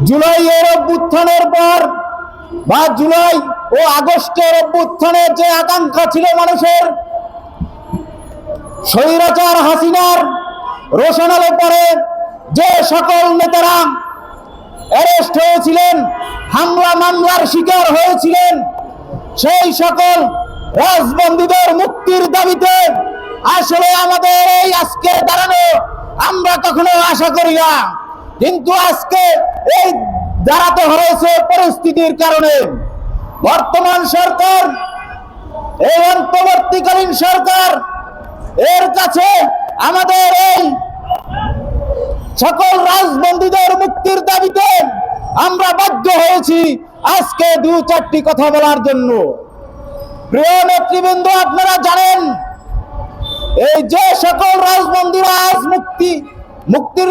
জুলাইয়ের অভ্যুত্থানের পর বা জুলাই ও আগস্টের অভ্যুত্থানের যে আকাঙ্ক্ষা ছিল মানুষের, স্বৈরাচার হাসিনার রোশনালে পরে যে সকল নেতারা অ্যারেস্ট হয়েছিলেন, হামলা মামলার শিকার হয়েছিলেন, সেই সকল রাজবন্দীদের মুক্তির দাবিতে আসলে আমাদের এই আজকে দাঁড়ানো আমরা কখনো আশা করি না, কিন্তু আজকে এই দাঁড়াতে হয়েছে পরিস্থিতির কারণে। বর্তমান সরকার, এই অন্তর্বর্তীকালীন সরকার, এর কাছে আমাদের এই সকল রাজবন্দীদের মুক্তির দাবিতে আমরা বাধ্য হয়েছি আজকে দু চারটি কথা বলার জন্য। প্রিয় নেতৃবৃন্দ, আপনারা জানেন এই যে সকল রাজবন্দীরা আজ মুক্তির